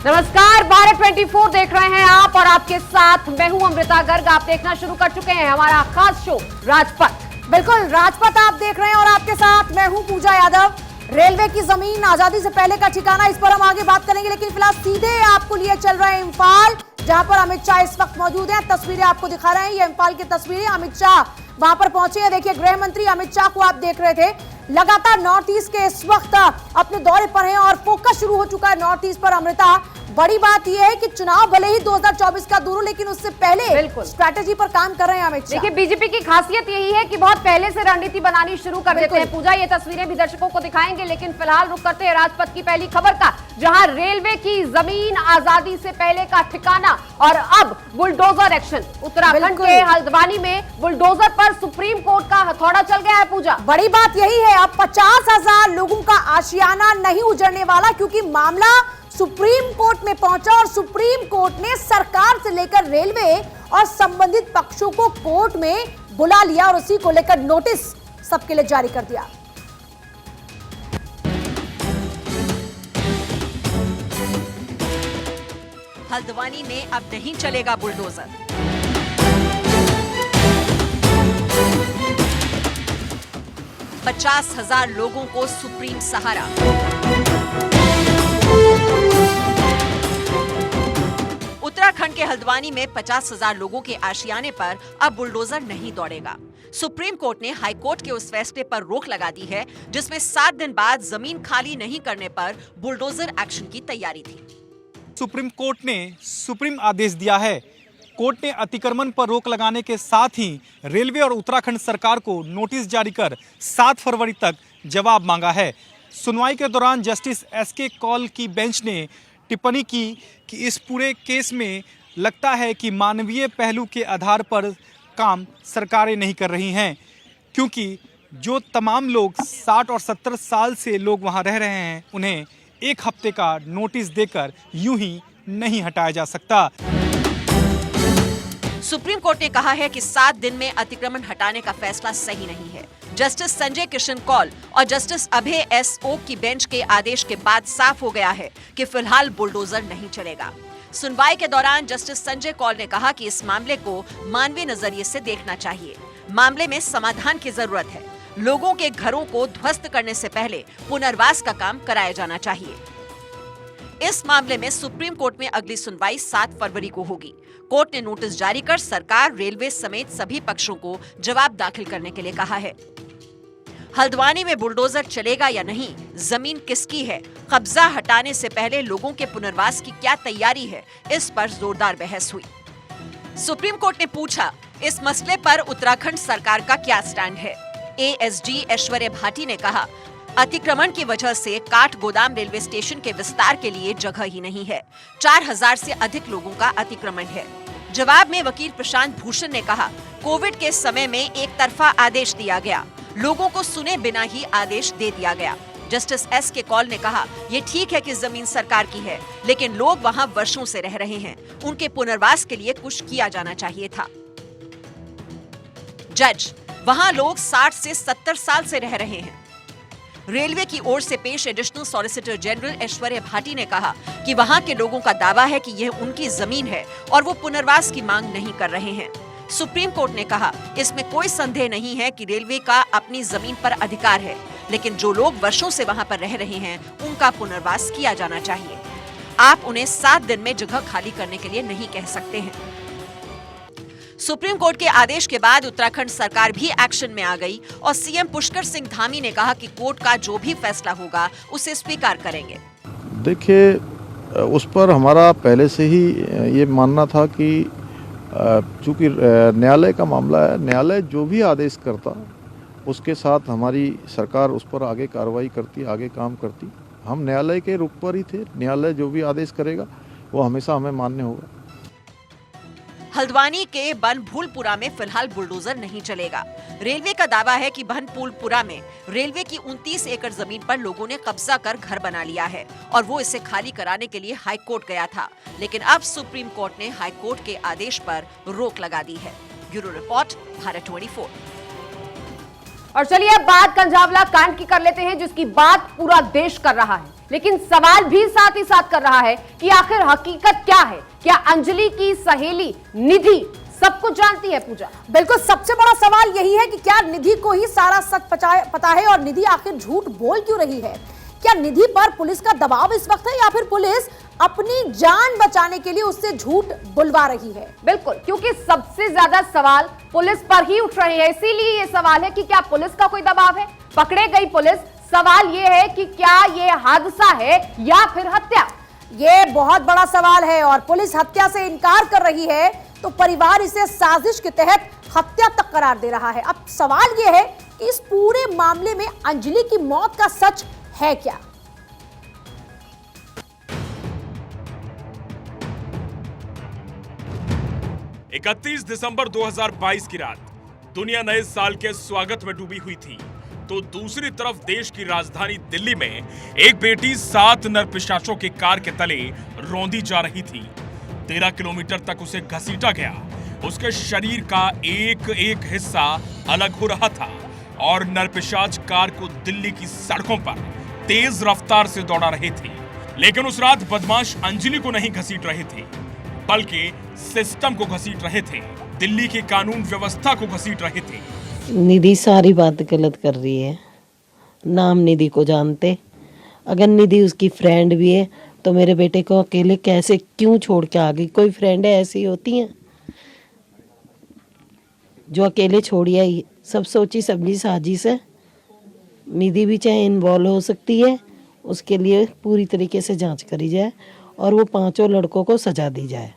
नमस्कार, भारत 24 देख रहे हैं आप और आपके साथ मैं हूं अमृता गर्ग। आप देखना शुरू कर चुके हैं हमारा खास शो राजपथ। बिल्कुल, राजपथ आप देख रहे हैं और आपके साथ मैं हूं पूजा यादव। रेलवे की जमीन आजादी से पहले का ठिकाना, इस पर हम आगे बात करेंगे, लेकिन फिलहाल सीधे आपको लिए चल रहे हैं इम्फाल, जहां पर अमित शाह इस वक्त मौजूद हैं। तस्वीरें आपको दिखा रहे हैं, ये इम्फाल की तस्वीरें। अमित शाह वहां पर पहुंचे हैं। देखिए, गृह मंत्री अमित शाह को आप देख रहे थे। लगातार नॉर्थ ईस्ट के इस वक्त अपने दौरे पर हैं और फोकस शुरू हो चुका है नॉर्थ ईस्ट पर। अमृता, बड़ी बात यह है कि चुनाव भले ही 2024 का दूर हो, लेकिन उससे पहले स्ट्रैटेजी पर काम कर रहे हैं अमित शाह। देखिए, बीजेपी की खासियत यही है कि बहुत पहले से रणनीति बनानी शुरू कर देते हैं। पूजा, ये तस्वीरें भी दर्शकों को दिखाएंगे, लेकिन फिलहाल रुक करते हैं राजपथ की पहली खबर का, जहां रेलवे की जमीन आजादी से पहले का ठिकाना और अब बुलडोजर एक्शन। उत्तराखंड के हल्द्वानी में बुलडोजर पर सुप्रीम कोर्ट का हथौड़ा चल गया है। पूजा, बड़ी बात यही है, अब 50,000 लोगों का आशियाना नहीं उजड़ने वाला, क्योंकि मामला सुप्रीम कोर्ट में पहुंचा और सुप्रीम कोर्ट ने सरकार से लेकर रेलवे और संबंधित पक्षों को कोर्ट में बुला लिया और उसी को लेकर नोटिस सबके लिए जारी कर दिया। हल्द्वानी में अब नहीं चलेगा बुलडोजर। पचास 50,000 लोगों को सुप्रीम सहारा। उत्तराखंड के हल्द्वानी में 50,000 लोगों के आशियाने पर अब बुलडोजर नहीं दौड़ेगा। सुप्रीम कोर्ट ने हाई कोर्ट के उस फैसले पर रोक लगा दी है, जिसमें 7 दिन बाद जमीन खाली नहीं करने पर बुलडोजर एक्शन की तैयारी थी। सुप्रीम कोर्ट ने सुप्रीम आदेश दिया है। कोर्ट ने अतिक्रमण पर रोक लगाने के साथ ही रेलवे और उत्तराखंड सरकार को नोटिस जारी कर 7 फरवरी तक जवाब मांगा है। सुनवाई के दौरान जस्टिस एसके कौल की बेंच ने टिप्पणी की कि इस पूरे केस में लगता है कि मानवीय पहलू के आधार पर काम सरकारें नहीं कर रही हैं, क्योंकि जो तमाम लोग 60 और 70 साल से लोग वहां रह रहे हैं, उन्हें 1 हफ्ते का नोटिस देकर यूं ही नहीं हटाया जा सकता। सुप्रीम कोर्ट ने कहा है कि 7 दिन में अतिक्रमण हटाने का फैसला सही नहीं है। जस्टिस संजय किशन कौल और जस्टिस अभय एस ओक की बेंच के आदेश के बाद साफ हो गया है कि फिलहाल बुलडोजर नहीं चलेगा। सुनवाई के दौरान जस्टिस संजय कौल ने कहा कि इस मामले को मानवीय नजरिए से देखना चाहिए। मामले में समाधान की जरूरत है। लोगों के घरों को ध्वस्त करने से पहले पुनर्वास का काम कराया जाना चाहिए। इस मामले में सुप्रीम कोर्ट में अगली सुनवाई 7 फरवरी को होगी। कोर्ट ने नोटिस जारी कर सरकार, रेलवे समेत सभी पक्षों को जवाब दाखिल करने के लिए कहा है। हल्द्वानी में बुलडोजर चलेगा या नहीं, जमीन किसकी है, कब्जा हटाने से पहले लोगों के पुनर्वास की क्या तैयारी है, इस पर जोरदार बहस हुई। सुप्रीम कोर्ट ने पूछा, इस मसले पर उत्तराखंड सरकार का क्या स्टैंड है। एएसजी ऐश्वर्य भाटी ने कहा, अतिक्रमण की वजह से काठ गोदाम रेलवे स्टेशन के विस्तार के लिए जगह ही नहीं है। 4,000 से अधिक लोगों का अतिक्रमण है। जवाब में वकील प्रशांत भूषण ने कहा, कोविड के समय में एक तरफा आदेश दिया गया, लोगों को सुने बिना ही आदेश दे दिया गया। जस्टिस एस के कौल ने कहा, ये ठीक है कि जमीन सरकार की है, लेकिन लोग वहां वर्षों से रह रहे हैं, उनके पुनर्वास के लिए कुछ किया जाना चाहिए था। जज, वहां लोग 60 से 70 साल से रह रहे हैं। रेलवे की ओर से पेश एडिशनल सॉलिसिटर जनरल ऐश्वर्य भाटी ने कहा कि वहां के लोगों का दावा है कि यह उनकी जमीन है और वो पुनर्वास की मांग नहीं कर रहे हैं। सुप्रीम कोर्ट ने कहा, इसमें कोई संदेह नहीं है कि रेलवे का अपनी जमीन पर अधिकार है, लेकिन जो लोग वर्षों से वहां पर रह रहे हैं, उनका पुनर्वास किया जाना चाहिए। आप उन्हें 7 दिन में जगह खाली करने के लिए नहीं कह सकते हैं। सुप्रीम कोर्ट के आदेश के बाद उत्तराखंड सरकार भी एक्शन में आ गई और सीएम पुष्कर सिंह धामी ने कहा कि कोर्ट का जो भी फैसला होगा उसे स्वीकार करेंगे। देखिए, उस पर हमारा पहले से ही ये मानना था कि चूंकि न्यायालय का मामला है, न्यायालय जो भी आदेश करता उसके साथ हमारी सरकार उस पर आगे कार्रवाई करती, आगे काम करती। हम न्यायालय के रुख पर ही थे। न्यायालय जो भी आदेश करेगा वो हमेशा हमें मान्य होगा। हल्द्वानी के बनभूलपुरा में फिलहाल बुलडोजर नहीं चलेगा। रेलवे का दावा है कि बनभूलपुरा में रेलवे की 29 एकड़ जमीन पर लोगों ने कब्जा कर घर बना लिया है और वो इसे खाली कराने के लिए हाई कोर्ट गया था, लेकिन अब सुप्रीम कोर्ट ने हाई कोर्ट के आदेश पर रोक लगा दी है। Bureau report, Bharat 24। और चलिए अब बात कंझावला कांड की कर लेते हैं, जिसकी बात पूरा देश कर रहा है। लेकिन सवाल भी साथ ही साथ कर रहा है कि आखिर हकीकत क्या है। क्या अंजलि की सहेली निधि सब कुछ जानती है? पूजा, बिल्कुल, सबसे बड़ा सवाल यही है कि क्या निधि को ही सारा सच पता है और निधि आखिर झूठ बोल क्यों रही है? क्या निधि पर पुलिस का दबाव इस वक्त है या फिर पुलिस अपनी जान बचाने के लिए उससे झूठ बुलवा रही है? बिल्कुल, क्योंकि सबसे ज्यादा सवाल पुलिस पर ही उठ रहे हैं। इसीलिए ये सवाल है कि क्या पुलिस का कोई दबाव है? पकड़े गई पुलिस, सवाल ये है कि क्या ये हादसा है या फिर हत्या? ये बहुत बड़ा सवाल है और पुलिस हत्या से इनकार कर रही है तो परिवार इसे साजिश के तहत हत्या तक करार दे रहा है। अब सवाल यह है कि इस पूरे मामले में अंजलि की मौत का सच है क्या? इकतीस दिसंबर 2022 की रात दुनिया नए साल के स्वागत में डूबी हुई थी, तो दूसरी तरफ देश की राजधानी दिल्ली में एक बेटी 7 नरपिशाचों की कार के तले रौंदी जा रही थी। 13 किलोमीटर तक उसे घसीटा गया। उसके शरीर का एक एक हिस्सा अलग हो रहा था और नरपिशाच कार को दिल्ली की सड़कों पर तेज रफ्तार से दौड़ा रहे थे। लेकिन उस रात बदमाश अंजलि को नहीं घसीट रहे थे, बल्कि सिस्टम को घसीट रहे थे, दिल्ली की कानून व्यवस्था को घसीट रहे थे। निधि सारी बात गलत कर रही है। नाम निधि को जानते, अगर निधि उसकी फ्रेंड भी है तो मेरे बेटे को अकेले कैसे क्यों छोड़ के आ गई? कोई फ्रेंड ऐसी होती हैं जो अकेले छोड़ी आई? सब सोची समझी साजिश है। निधि भी चाहे इन्वॉल्व हो सकती है, उसके लिए पूरी तरीके से जांच करी जाए और वो 5 लड़कों को सजा दी जाए।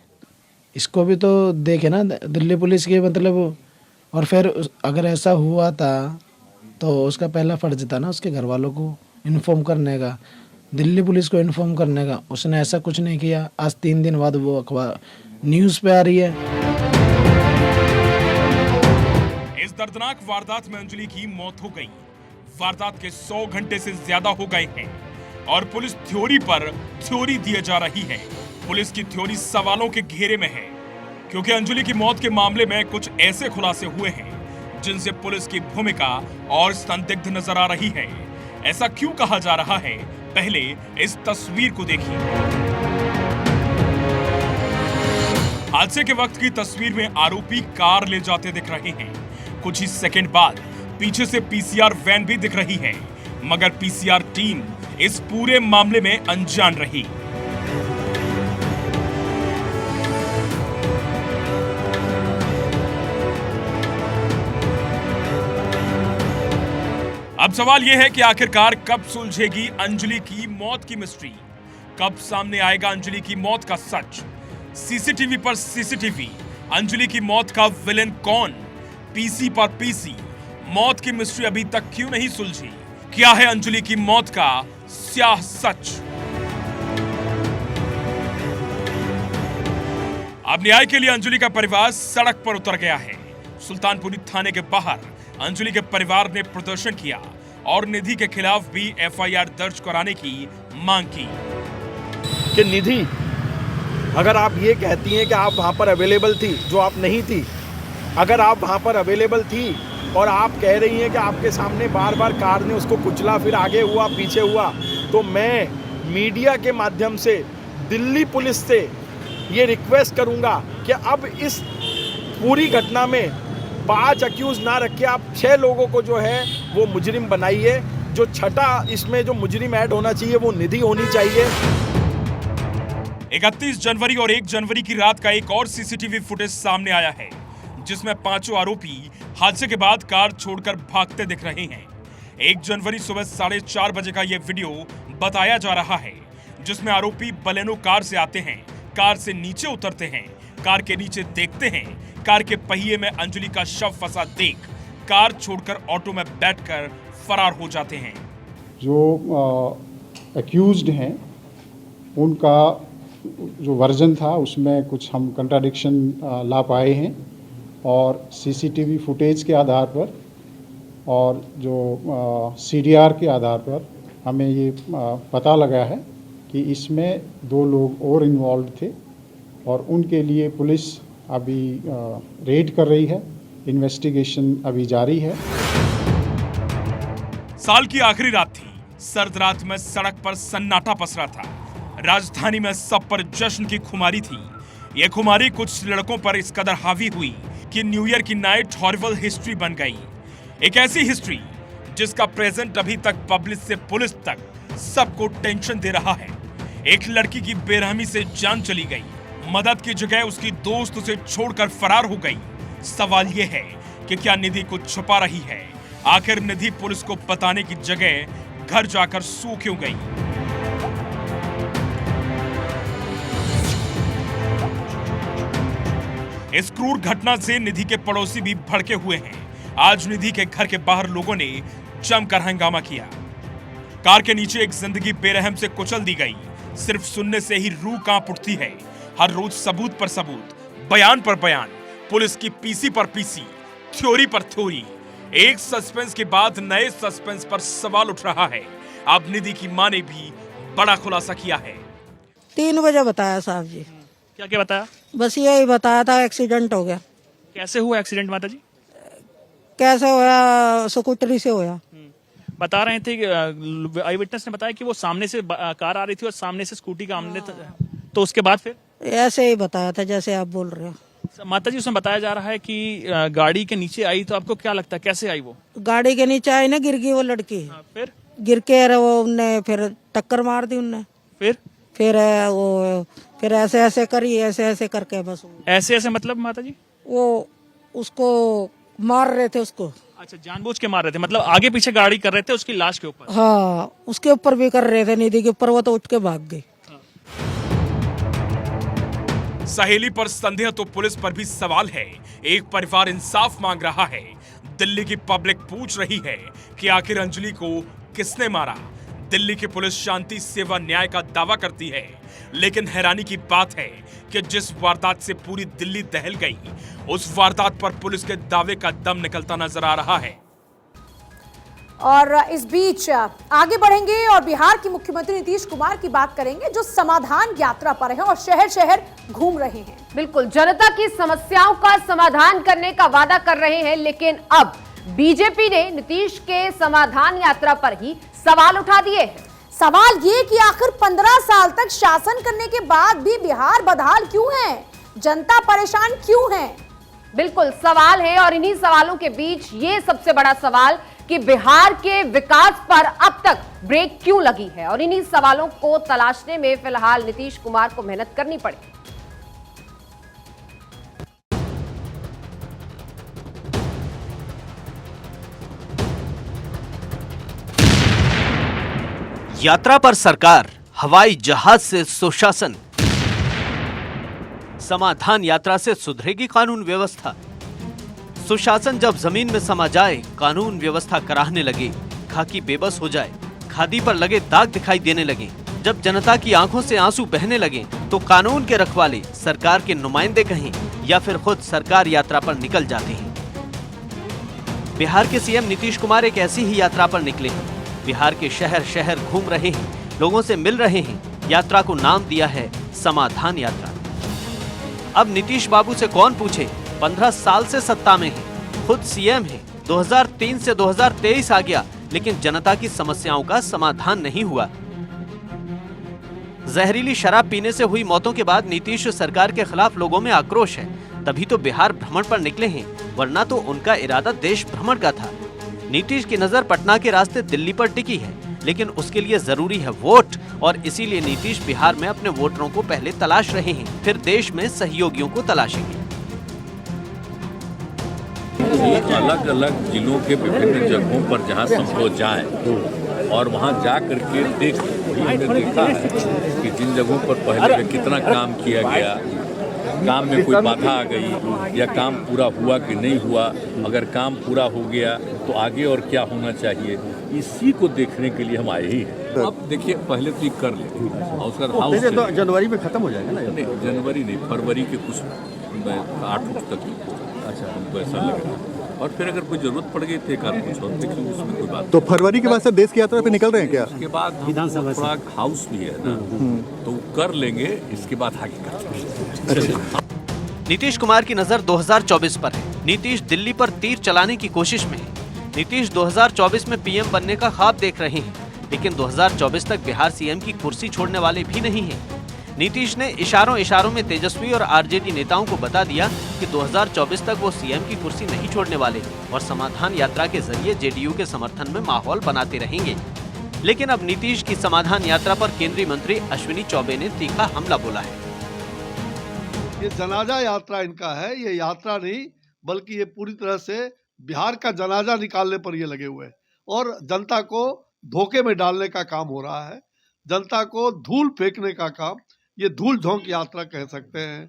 इसको भी तो देखे ना दिल्ली पुलिस की, मतलब। और फिर अगर ऐसा हुआ था तो उसका पहला फर्ज था ना उसके घर वालों को इन्फॉर्म करने का, दिल्ली पुलिस को इन्फॉर्म करने का। उसने ऐसा कुछ नहीं किया। आज 3 दिन बाद वो अखबार न्यूज़ पे आ रही है। इस दर्दनाक वारदात में अंजलि की मौत हो गई। वारदात के 100 घंटे से ज्यादा हो गए हैं और पुलिस थ्योरी पर थ्योरी दिए जा रही है। पुलिस की थ्योरी सवालों के घेरे में है, क्योंकि अंजलि की मौत के मामले में कुछ ऐसे खुलासे हुए हैं जिनसे पुलिस की भूमिका और संदिग्ध नजर आ रही है। ऐसा क्यों कहा जा रहा है? पहले इस तस्वीर को देखिए। हादसे के वक्त की तस्वीर में आरोपी कार ले जाते दिख रहे हैं। कुछ ही सेकंड बाद पीछे से पीसीआर वैन भी दिख रही है, मगर पीसीआर टीम इस पूरे मामले में अनजान रही। अब सवाल यह है कि आखिरकार कब सुलझेगी अंजलि की मौत की मिस्ट्री? कब सामने आएगा अंजलि की मौत का सच? सीसीटीवी पर सीसीटीवी, अंजलि की मौत का विलेन कौन? पीसी पर पीसी, मौत की मिस्ट्री अभी तक क्यों नहीं सुलझी? क्या है अंजलि की मौत का स्याह सच? अब न्याय के लिए अंजलि का परिवार सड़क पर उतर गया है। सुल्तानपुरी थाने के बाहर अंजलि के परिवार ने प्रदर्शन किया और निधि के खिलाफ भी एफआईआर दर्ज कराने की मांग की। कि निधि, अगर आप ये कहती हैं कि आप वहाँ पर अवेलेबल थी, जो आप नहीं थी, अगर आप वहाँ पर अवेलेबल थी और आप कह रही हैं कि आपके सामने बार बार कार ने उसको कुचला, फिर आगे हुआ पीछे हुआ, तो मैं मीडिया के माध्यम से दिल्ली पुलिस से ये रिक्वेस्ट करूँगा कि अब इस पूरी घटना में 5 अक्यूज ना रख के आप 6 लोगों को जो है वो मुजरिम बनाइए। जो छठा इसमें जो मुजरिम ऐड होना चाहिए वो निधि होनी चाहिए। 31 जनवरी और 1 जनवरी की रात का एक और सीसीटीवी फुटेज सामने आया है, जिसमें 5 आरोपी हादसे के बाद कार छोड़कर भागते दिख रहे हैं। 1 जनवरी सुबह 4:30 बजे का यह वीडियो बताया जा रहा है, जिसमें आरोपी बलेनो कार से आते हैं, कार से नीचे उतरते हैं, कार के नीचे देखते हैं, कार के पहिए में अंजलि का शव फंसा देख कार छोड़कर ऑटो में बैठकर फरार हो जाते हैं। जो एक्यूज्ड हैं उनका जो वर्जन था उसमें कुछ हम कंट्राडिक्शन ला पाए हैं और सीसीटीवी फुटेज के आधार पर और जो सीडीआर के आधार पर हमें ये पता लगा है कि इसमें 2 लोग और इन्वॉल्व थे और उनके लिए पुलिस अभी रेड कर रही है। इन्वेस्टिगेशन अभी जारी है। साल की आखिरी रात थी सर्द रात में सड़क पर सन्नाटा पसरा था। राजधानी में सब पर जश्न की खुमारी थी। ये खुमारी कुछ लड़कों पर इस कदर हावी हुई कि न्यू ईयर की नाइट हॉरिबल हिस्ट्री बन गई। एक ऐसी हिस्ट्री जिसका प्रेजेंट अभी तक पब्लिक से पुलिस तक सबको टेंशन दे रहा है। एक लड़की की बेरहमी से जान चली गई। मदद की जगह उसकी दोस्त उसे छोड़कर फरार हो गई। सवाल ये है कि क्या निधि कुछ छुपा रही है? आखिर निधि पुलिस को बताने की जगह घर जाकर सो क्यों गई? इस क्रूर घटना से निधि के पड़ोसी भी भड़के हुए हैं। आज निधि के घर के बाहर लोगों ने जमकर हंगामा किया। कार के नीचे एक जिंदगी बेरहम से कुचल दी गई। सिर्फ सुनने से ही रूह कांप उठती है। हर रोज सबूत पर सबूत, बयान पर बयान, पुलिस की पीसी पर पीसी, थ्योरी पर थ्योरी। एक सस्पेंस के बाद नए सस्पेंस पर सवाल उठ रहा है। अब निधि की मां ने भी बड़ा खुलासा किया है। 3 बजे बताया साहब जी। क्या क्या बताया? बस यही बताया था एक्सीडेंट हो गया। कैसे हुआ एक्सीडेंट माता जी? कैसे होया? स्कूटरी से होया। बता रहे थे कि आई विटनेस ने बताया कि वो सामने से कार आ रही थी और सामने से स्कूटी का आमने तो उसके बाद फिर ऐसे ही बताया था जैसे आप बोल रहे हो। माता जी उसमें बताया जा रहा है कि गाड़ी के नीचे आई, तो आपको क्या लगता है कैसे आई वो? गाड़ी के नीचे आई ना, गिर गई वो लड़की। फिर गिर के वो उनने फिर टक्कर मार दी उनने। फिर वो फिर ऐसे ऐसे करी, ऐसे ऐसे करके बस। ऐसे ऐसे मतलब माता जी? वो उसको मार रहे थे उसको। अच्छा, जानबूझ के मार रहे थे, मतलब आगे पीछे गाड़ी कर रहे थे उसकी लाश के ऊपर? हाँ, उसके ऊपर भी कर रहे थे, निधि के ऊपर। वो तो उठ के भाग गई। सहेली पर संदेह तो पुलिस पर भी सवाल है। एक परिवार इंसाफ मांग रहा है। दिल्ली की पब्लिक पूछ रही है कि आखिर अंजलि को किसने मारा। दिल्ली की पुलिस शांति सेवा न्याय का दावा करती है, लेकिन हैरानी की बात है कि जिस वारदात से पूरी दिल्ली दहल गई, उस वारदात पर पुलिस के दावे का दम निकलता नजर आ रहा है। और इस बीच आगे बढ़ेंगे और बिहार के मुख्यमंत्री नीतीश कुमार की बात करेंगे, जो समाधान यात्रा पर हैं और शहर शहर घूम रहे हैं। बिल्कुल, जनता की समस्याओं का समाधान करने का वादा कर रहे हैं, लेकिन अब बीजेपी ने नीतीश के समाधान यात्रा पर ही सवाल उठा दिए हैं। सवाल ये कि आखिर 15 साल तक शासन करने के बाद भी बिहार बदहाल क्यों है? जनता परेशान क्यों है? बिल्कुल सवाल है, और इन्हीं सवालों के बीच ये सबसे बड़ा सवाल कि बिहार के विकास पर अब तक ब्रेक क्यों लगी है, और इन्हीं सवालों को तलाशने में फिलहाल नीतीश कुमार को मेहनत करनी पड़ेगी। यात्रा पर सरकार, हवाई जहाज से सुशासन, समाधान यात्रा से सुधरेगी कानून व्यवस्था। सुशासन जब जमीन में समा जाए, कानून व्यवस्था कराहने लगे, खाकी बेबस हो जाए, खादी पर लगे दाग दिखाई देने लगे, जब जनता की आंखों से आंसू बहने लगे, तो कानून के रखवाले सरकार के नुमाइंदे कहें या फिर खुद सरकार यात्रा पर निकल जाते हैं। बिहार के सीएम नीतीश कुमार एक ऐसी ही यात्रा पर निकले हैं। बिहार के शहर शहर घूम रहे हैं, लोगों से मिल रहे हैं। यात्रा को नाम दिया है समाधान यात्रा। अब नीतीश बाबू से कौन पूछे, 15 साल से सत्ता में है, खुद सीएम है, 2003 से 2023 आ गया, लेकिन जनता की समस्याओं का समाधान नहीं हुआ। जहरीली शराब पीने से हुई मौतों के बाद नीतीश सरकार के खिलाफ लोगों में आक्रोश है, तभी तो बिहार भ्रमण पर निकले हैं, वरना तो उनका इरादा देश भ्रमण का था। नीतीश की नजर पटना के रास्ते दिल्ली पर टिकी है, लेकिन उसके लिए जरूरी है वोट, और इसीलिए नीतीश बिहार में अपने वोटरों को पहले तलाश रहे हैं, फिर देश में सहयोगियों को तलाशेंगे। अलग अलग जिलों के विभिन्न जगहों पर जहां संभव जाए और वहां जा करके हमने देखा है कि जिन जगहों पर पहले कितना काम किया गया, काम में कोई बाधा आ गई या काम पूरा हुआ कि नहीं हुआ, अगर काम पूरा हो गया तो आगे और क्या होना चाहिए, इसी को देखने के लिए हम आए ही हैं। अब देखिए, पहले तो ये कर लेते और उसका हाउस तो जनवरी में खत्म हो जाएगा ना? नहीं, जनवरी नहीं, फरवरी के कुछ 8 तक। अच्छा, हमको ऐसा लग रहा है। और फिर अगर कोई जरूरत पड़ गई तो एक आध कुछ और देखेंगे, उसमें कोई बात। तो फरवरी के बाद सर देश की यात्रा पे निकल रहे हैं क्या? उसके बाद विधानसभा थोड़ा हाउस भी है ना, तो कर लेंगे, इसके बाद आगे करते। नीतीश कुमार की नजर 2024 पर है। नीतीश दिल्ली पर तीर चलाने की कोशिश में है। नीतीश 2024 में पीएम बनने का ख्वाब देख रहे हैं, लेकिन 2024 तक बिहार सीएम की कुर्सी छोड़ने वाले भी नहीं हैं। नीतीश ने इशारों में तेजस्वी और आरजेडी नेताओं को बता दिया कि 2024 तक वो सीएम की कुर्सी नहीं छोड़ने वाले और समाधान यात्रा के जरिए जेडीयू के समर्थन में माहौल बनाते रहेंगे। लेकिन अब नीतीश की समाधान यात्रा पर केंद्रीय मंत्री अश्विनी चौबे ने तीखा हमला बोला है। ये जनाजा यात्रा इनका है, ये यात्रा नहीं बल्कि ये पूरी तरह से बिहार का जनाजा निकालने पर ये लगे हुए हैं और जनता को धोखे में डालने का काम हो रहा है, जनता को धूल फेंकने का काम, ये धूल झोंक यात्रा कह सकते हैं।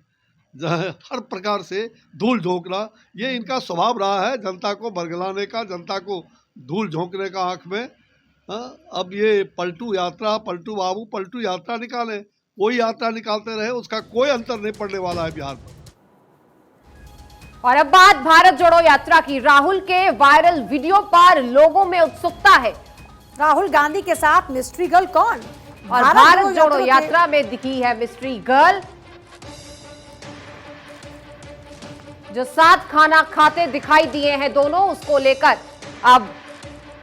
हर प्रकार से धूल झोंकना ये इनका स्वभाव रहा है, जनता को बरगलाने का, जनता को धूल झोंकने का आंख में। अब ये पलटू यात्रा, पलटू बाबू पलटू यात्रा निकाले, कोई यात्रा निकालते रहे, उसका कोई अंतर नहीं पड़ने वाला है बिहार पर। और अब बात भारत जोड़ो यात्रा की। राहुल के वायरल वीडियो पर लोगों में उत्सुकता है। राहुल गांधी के साथ मिस्ट्री गर्ल कौन? और भारत जोड़ो यात्रा में दिखी है मिस्ट्री गर्ल, जो साथ खाना खाते दिखाई दिए हैं दोनों, उसको लेकर अब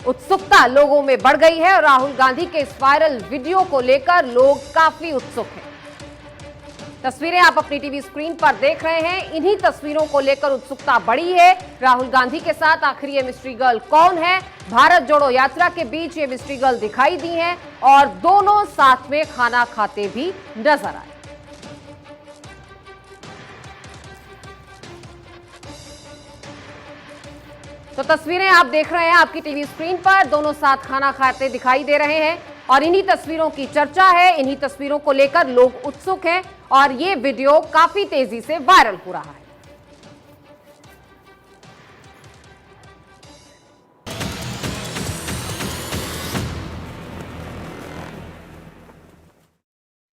उत्सुकता लोगों में बढ़ गई है और राहुल गांधी के इस वायरल वीडियो को लेकर लोग काफी उत्सुक हैं। तस्वीरें आप अपनी टीवी स्क्रीन पर देख रहे हैं, इन्हीं तस्वीरों को लेकर उत्सुकता बढ़ी है। राहुल गांधी के साथ आखिर ये मिस्ट्री गर्ल कौन है? भारत जोड़ो यात्रा के बीच ये मिस्ट्री गर्ल दिखाई दी हैं और दोनों साथ में खाना खाते भी नजर आए। तो तस्वीरें आप देख रहे हैं आपकी टीवी स्क्रीन पर, दोनों साथ खाना खाते दिखाई दे रहे हैं और इन्हीं तस्वीरों की चर्चा है, इन्हीं तस्वीरों को लेकर लोग उत्सुक हैं और ये वीडियो काफी तेजी से वायरल हो रहा है।